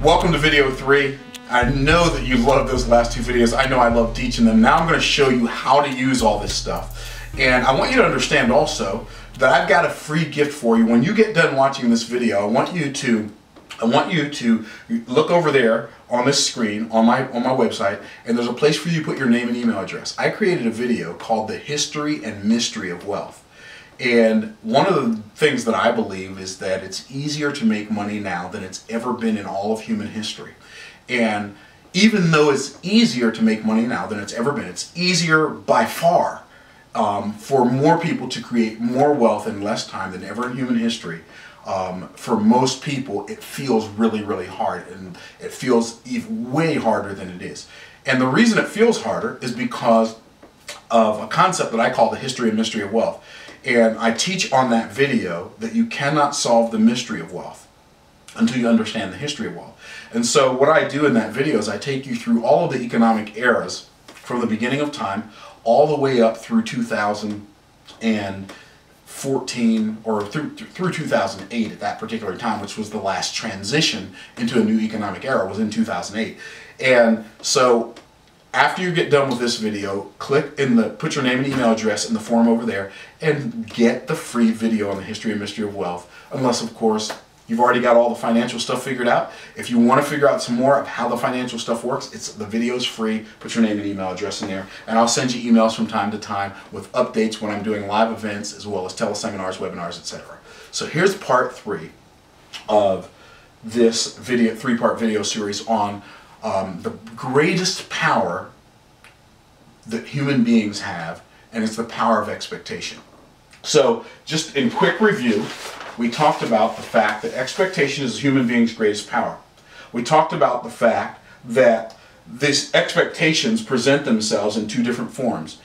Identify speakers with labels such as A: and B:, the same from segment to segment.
A: Welcome to video 3. I know that you love those last 2 videos. I know I love teaching them. Now I'm going to show you how to use all this stuff. And I want you to understand also that I've got a free gift for you. When you get done watching this video, I want you to look over there on this screen on my website, and there's a place for you to put your name and email address. I created a video called The History and Mystery of Wealth. And one of the things that I believe is that it's easier to make money now than it's ever been in all of human history. And even though it's easier to make money now than it's ever been, it's easier by far for more people to create more wealth in less time than ever in human history. For most people, it feels really, really hard, and it feels even way harder than it is. And the reason it feels harder is because of a concept that I call the history and mystery of wealth. And I teach on that video that you cannot solve the mystery of wealth until you understand the history of wealth. And so what I do in that video is I take you through all of the economic eras from the beginning of time all the way up through 2014 or through 2008 at that particular time, which was the last transition into a new economic era, was in 2008. And so after you get done with this video, put your name and email address in the form over there and get the free video on the history and mystery of wealth. Unless, of course, you've already got all the financial stuff figured out. If you want to figure out some more of how the financial stuff works, the video is free. Put your name and email address in there, and I'll send you emails from time to time with updates when I'm doing live events, as well as teleseminars, webinars, etc. So here's part 3 of this video, 3-part video series on the greatest power that human beings have, and it's the power of expectation. So just in quick review, we talked about the fact that expectation is human beings' greatest power. We talked about the fact that these expectations present themselves in 2 different forms.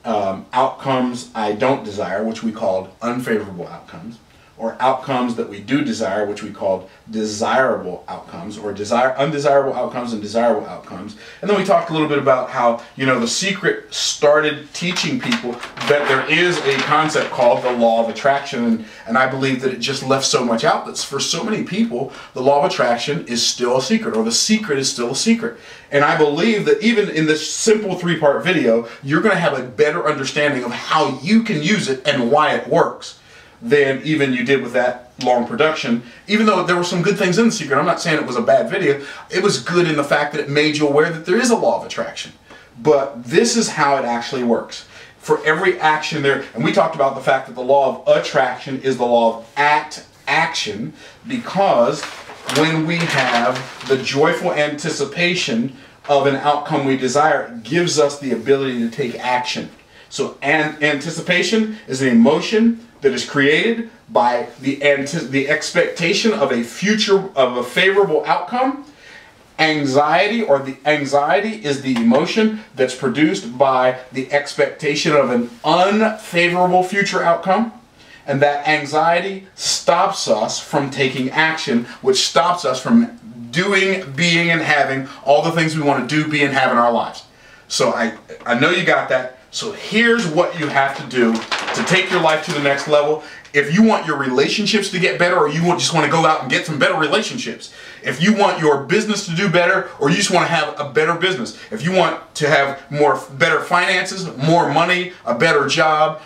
A: Outcomes I don't desire, which we called unfavorable outcomes, or outcomes that we do desire, which we called desirable outcomes, or undesirable outcomes and desirable outcomes. And then we talked a little bit about how, The Secret started teaching people that there is a concept called the law of attraction, and I believe that it just left so much out that for so many people, the law of attraction is still a secret, or the secret is still a secret. And I believe that even in this simple 3-part video, you're going to have a better understanding of how you can use it and why it works than even you did with that long production. Even though there were some good things in The Secret, I'm not saying it was a bad video. It was good in the fact that it made you aware that there is a law of attraction. But this is how it actually works. For every action there, and we talked about the fact that the law of attraction is the law of action, because when we have the joyful anticipation of an outcome we desire, it gives us the ability to take action. So anticipation is an emotion that is created by the expectation of a favorable outcome. Anxiety is the emotion that's produced by the expectation of an unfavorable future outcome. And that anxiety stops us from taking action, which stops us from doing, being, and having all the things we want to do, be, and have in our lives. So I know you got that. So here's what you have to do to take your life to the next level. If you want your relationships to get better, or you just want to go out and get some better relationships, if you want your business to do better, or you just want to have a better business, if you want to have better finances, more money, a better job,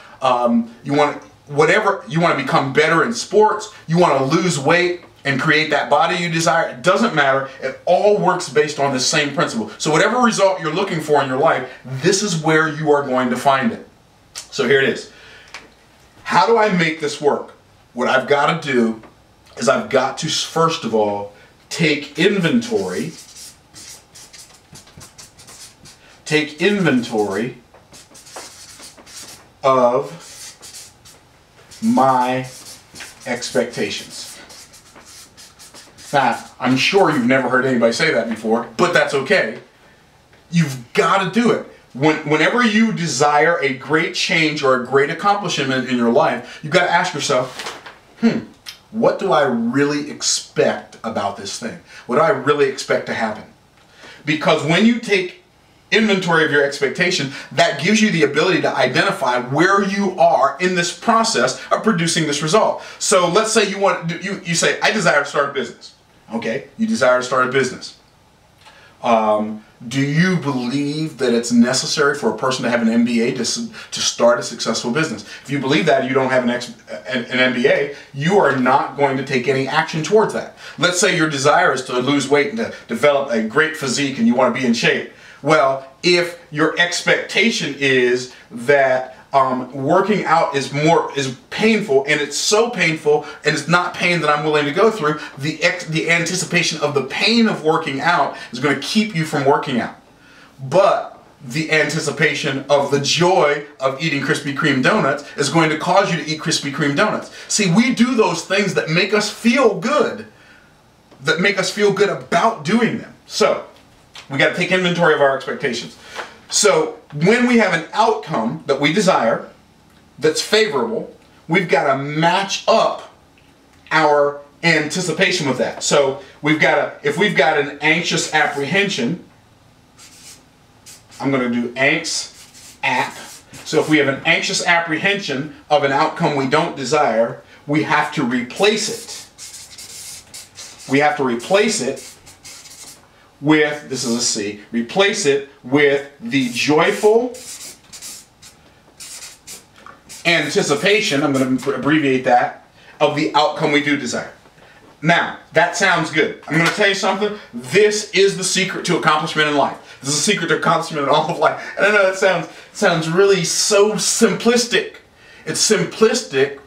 A: you want to become better in sports, you want to lose weight and create that body you desire, it doesn't matter. It all works based on the same principle. So whatever result you're looking for in your life, this is where you are going to find it. So here it is. How do I make this work? What I've got to do is I've got to, first of all, take inventory of my expectations. Now, I'm sure you've never heard anybody say that before, but that's okay. You've got to do it. Whenever you desire a great change or a great accomplishment in your life, you've got to ask yourself, what do I really expect about this thing? What do I really expect to happen? Because when you take inventory of your expectation, that gives you the ability to identify where you are in this process of producing this result. So let's say you say, I desire to start a business. Okay, you desire to start a business. Do you believe that it's necessary for a person to have an MBA to start a successful business? If you believe that and you don't have an MBA, you are not going to take any action towards that. Let's say your desire is to lose weight and to develop a great physique and you want to be in shape. Well, if your expectation is that working out is painful, and it's so painful, and it's not pain that I'm willing to go through, the anticipation of the pain of working out is going to keep you from working out. But the anticipation of the joy of eating Krispy Kreme donuts is going to cause you to eat Krispy Kreme donuts. See, we do those things that make us feel good, about doing them. So we got to take inventory of our expectations. So when we have an outcome that we desire that's favorable, we've got to match up our anticipation with that. So if we've got an anxious apprehension, I'm going to do anx-app. So if we have an anxious apprehension of an outcome we don't desire, we have to replace it. We have to replace it with, this is a C, replace it with the joyful anticipation, I'm going to abbreviate that, of the outcome we do desire. Now, that sounds good. I'm going to tell you something. This is the secret to accomplishment in life. This is the secret to accomplishment in all of life. And I know that sounds really so simplistic. It's simplistic,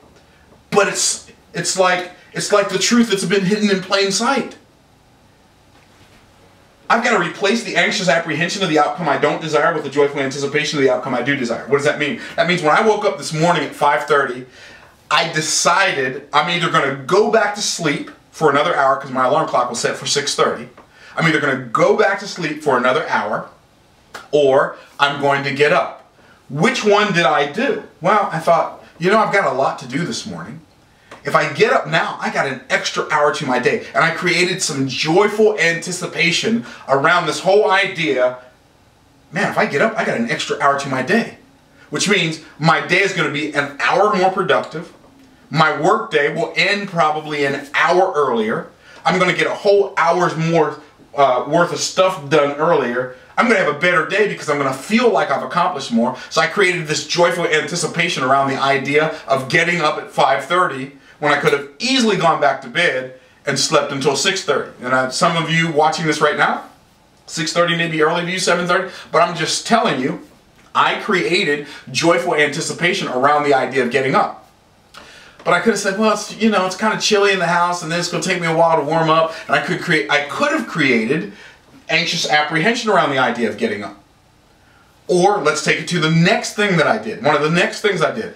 A: but it's like the truth that's been hidden in plain sight. I've got to replace the anxious apprehension of the outcome I don't desire with the joyful anticipation of the outcome I do desire. What does that mean? That means when I woke up this morning at 5:30, I decided I'm either going to go back to sleep for another hour because my alarm clock was set for 6:30. I'm either going to go back to sleep for another hour or I'm going to get up. Which one did I do? Well, I thought, I've got a lot to do this morning. If I get up now, I got an extra hour to my day. And I created some joyful anticipation around this whole idea. Man, if I get up, I got an extra hour to my day. Which means my day is going to be an hour more productive. My work day will end probably an hour earlier. I'm going to get a whole hour's more worth of stuff done earlier. I'm going to have a better day because I'm going to feel like I've accomplished more. So I created this joyful anticipation around the idea of getting up at 5:30 when I could have easily gone back to bed and slept until 6:30. And some of you watching this right now, 6:30 may be early to you, 7:30, but I'm just telling you, I created joyful anticipation around the idea of getting up. But I could have said, well, it's kind of chilly in the house and then it's going to take me a while to warm up. And I could have created anxious apprehension around the idea of getting up. Or let's take it to the next thing that I did. One of the next things I did.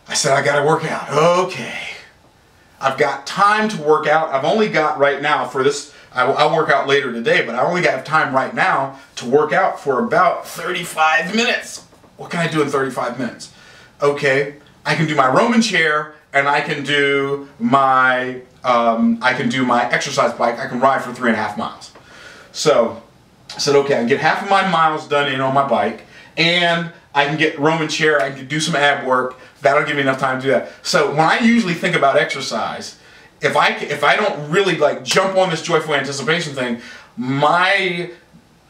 A: I said, I got to work out. Okay. I've got time to work out. I've only got right now for this, I'll work out later today, but I only got time right now to work out for about 35 minutes. What can I do in 35 minutes? Okay, I can do my Roman chair and I can do my exercise bike. I can ride for 3.5 miles. So I said, okay, I can get half of my miles done in on my bike and I can get Roman chair, I can do some ab work. That'll give me enough time to do that. So when I usually think about exercise, if I don't really jump on this joyful anticipation thing, my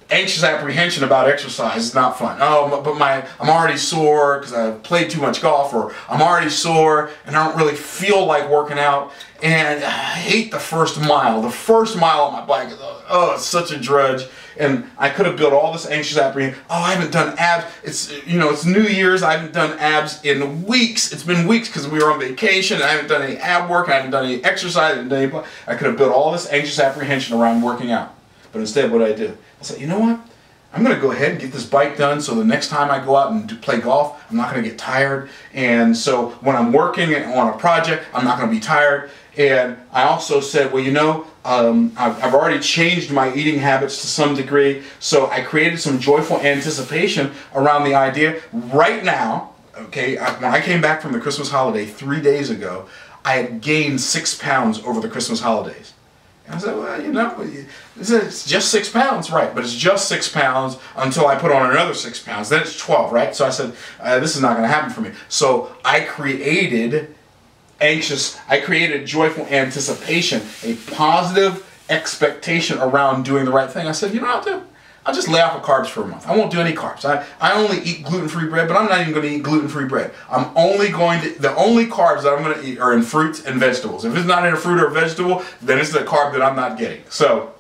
A: anxious apprehension about exercise is not fun. Oh, but I'm already sore because I played too much golf, or I'm already sore and I don't really feel like working out, and I hate the first mile. The first mile on my bike is, it's such a drudge. And I could have built all this anxious apprehension. Oh, I haven't done abs. It's New Year's. I haven't done abs in weeks. It's been weeks because we were on vacation. And I haven't done any ab work. I haven't done any exercise. I could have built all this anxious apprehension around working out. But instead, what did I do? I said, you know what? I'm going to go ahead and get this bike done so the next time I go out and play golf, I'm not going to get tired. And so when I'm working on a project, I'm not going to be tired. And I also said, well, I've already changed my eating habits to some degree, so I created some joyful anticipation around the idea. Right now, okay, when I came back from the Christmas holiday 3 days ago, I had gained 6 pounds over the Christmas holidays. And I said, well, it's just 6 pounds, right, but it's just 6 pounds until I put on another 6 pounds. Then it's 12, right? So I said, this is not going to happen for me. So I created anxious, I created joyful anticipation, a positive expectation around doing the right thing. I said, you know what I'll do? I'll just lay off of carbs for a month. I won't do any carbs. I only eat gluten-free bread, but I'm not even going to eat gluten-free bread. I'm only going to, the only carbs that I'm going to eat are in fruits and vegetables. If it's not in a fruit or a vegetable, then it's a carb that I'm not getting. So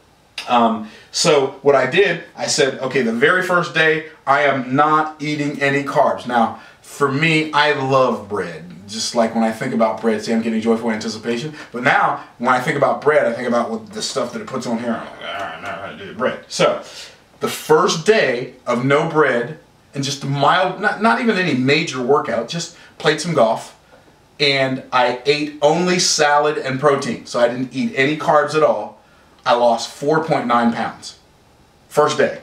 A: what I did, I said, okay, the very first day, I am not eating any carbs. Now, for me, I love bread. Just like when I think about bread, see, I'm getting joyful anticipation. But now, when I think about bread, I think about the stuff that it puts on here. I'm like, all right, I'm not going to do bread. So, the first day of no bread and just a mild, not even any major workout, just played some golf, and I ate only salad and protein. So I didn't eat any carbs at all. I lost 4.9 pounds. First day.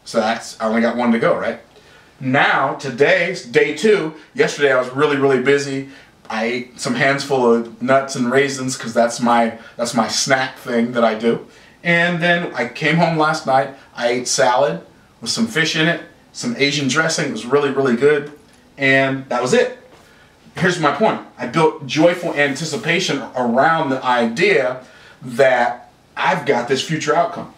A: So I only got one to go, right? Now, today's day 2. Yesterday I was really, really busy. I ate some hands full of nuts and raisins because that's my snack thing that I do. And then I came home last night, I ate salad with some fish in it, some Asian dressing. It was really, really good. And that was it. Here's my point. I built joyful anticipation around the idea that I've got this future outcome.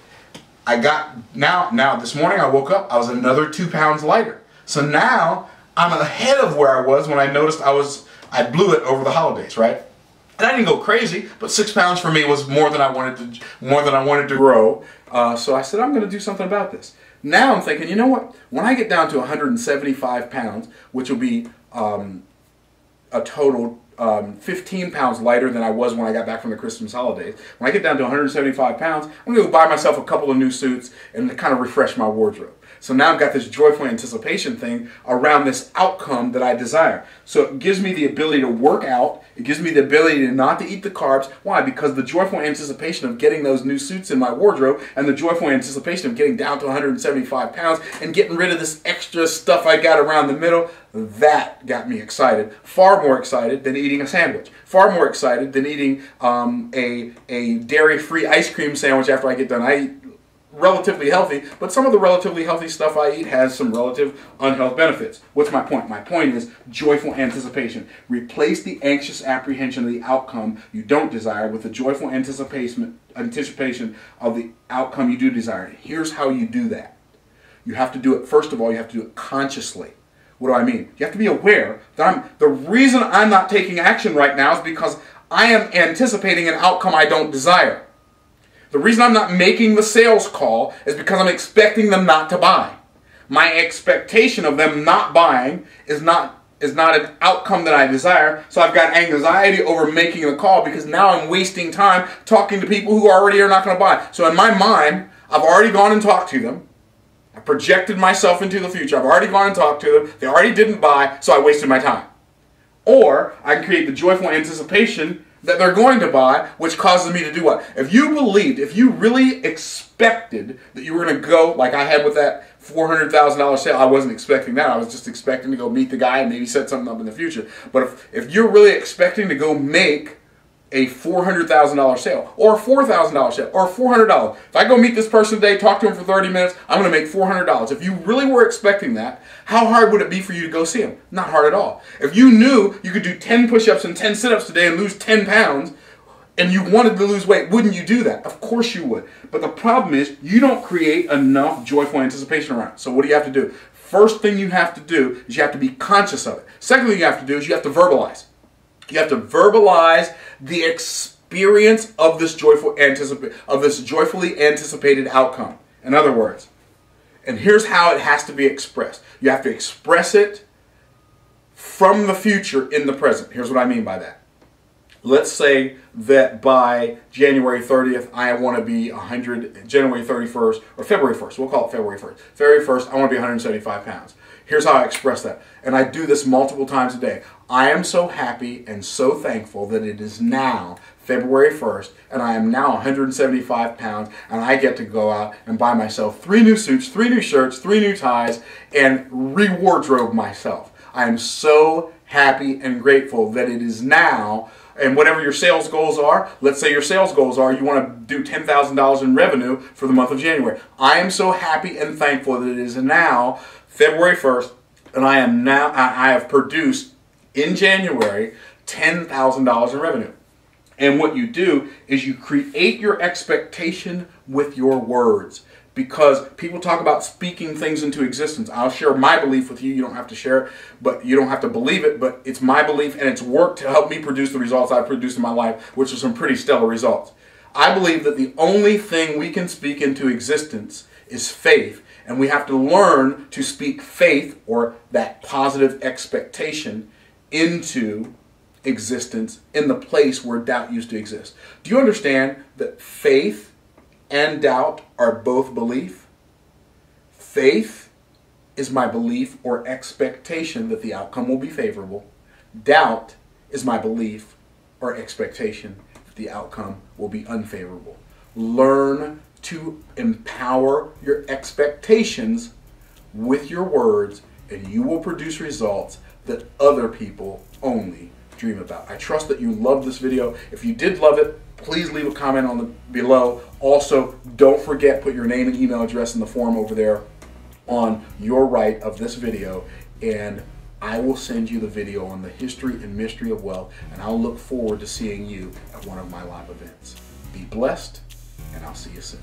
A: Now this morning I woke up, I was another 2 pounds lighter. So now I'm ahead of where I was when I noticed I blew it over the holidays, right? And I didn't go crazy, but 6 pounds for me was more than I wanted to grow. So I said, I'm going to do something about this. Now I'm thinking, you know what? When I get down to 175 pounds, which will be a total 15 pounds lighter than I was when I got back from the Christmas holidays. When I get down to 175 pounds, I'm going to go buy myself a couple of new suits and to kind of refresh my wardrobe. So now I've got this joyful anticipation thing around this outcome that I desire. So it gives me the ability to work out. It gives me the ability not to eat the carbs. Why? Because the joyful anticipation of getting those new suits in my wardrobe and the joyful anticipation of getting down to 175 pounds and getting rid of this extra stuff I got around the middle, that got me excited. Far more excited than eating a sandwich. Far more excited than eating a dairy-free ice cream sandwich after I get done. I eat relatively healthy, but some of the relatively healthy stuff I eat has some relative unhealth benefits. What's my point? My point is joyful anticipation. Replace the anxious apprehension of the outcome you don't desire with the joyful anticipation of the outcome you do desire. Here's how you do that. You have to do it, first of all, you have to do it consciously. What do I mean? You have to be aware that the reason I'm not taking action right now is because I am anticipating an outcome I don't desire. The reason I'm not making the sales call is because I'm expecting them not to buy. My expectation of them not buying is not an outcome that I desire, so I've got anxiety over making the call because now I'm wasting time talking to people who already are not going to buy. So in my mind, I've already gone and talked to them. I projected myself into the future. I've already gone and talked to them. They already didn't buy, so I wasted my time. Or I can create the joyful anticipation that they're going to buy, which causes me to do what? If you really expected that you were going to go, like I had with that $400,000 sale, I wasn't expecting that. I was just expecting to go meet the guy and maybe set something up in the future. But if you're really expecting to go make a $400,000 sale, or a $4,000 sale, or $400. If I go meet this person today, talk to him for 30 minutes, I'm going to make $400. If you really were expecting that, how hard would it be for you to go see him? Not hard at all. If you knew you could do 10 push-ups and 10 sit-ups today and lose 10 pounds, and you wanted to lose weight, wouldn't you do that? Of course you would. But the problem is, you don't create enough joyful anticipation around it. So what do you have to do? First thing you have to do is you have to be conscious of it. Second thing you have to do is you have to verbalize. You have to verbalize the experience of this joyfully anticipated outcome. In other words, and here's how it has to be expressed. You have to express it from the future in the present. Here's what I mean by that. Let's say that by January 30th, I want to be January 31st, or February 1st. We'll call it February 1st. February 1st, I want to be 175 pounds. Here's how I express that. And I do this multiple times a day. I am so happy and so thankful that it is now February 1st, and I am now 175 pounds, and I get to go out and buy myself 3 new suits, 3 new shirts, 3 new ties, and re-wardrobe myself. I am so happy and grateful that it is now. And whatever your sales goals are, let's say your sales goals are you want to do $10,000 in revenue for the month of January. I am so happy and thankful that it is now February 1st, and I have produced in January $10,000 in revenue. And what you do is you create your expectation with your words. Because people talk about speaking things into existence. I'll share my belief with you. You don't have to share it, but you don't have to believe it. But it's my belief, and it's worked to help me produce the results I've produced in my life, which are some pretty stellar results. I believe that the only thing we can speak into existence is faith. And we have to learn to speak faith, or that positive expectation, into existence in the place where doubt used to exist. Do you understand that faith and doubt are both belief? Faith is my belief or expectation that the outcome will be favorable. Doubt is my belief or expectation that the outcome will be unfavorable. Learn to empower your expectations with your words, and you will produce results that other people only dream about. I trust that you loved this video. If you did love it, please leave a comment on below. Also, don't forget, put your name and email address in the form over there on your right of this video, and I will send you the video on the history and mystery of wealth, and I'll look forward to seeing you at one of my live events. Be blessed, and I'll see you soon.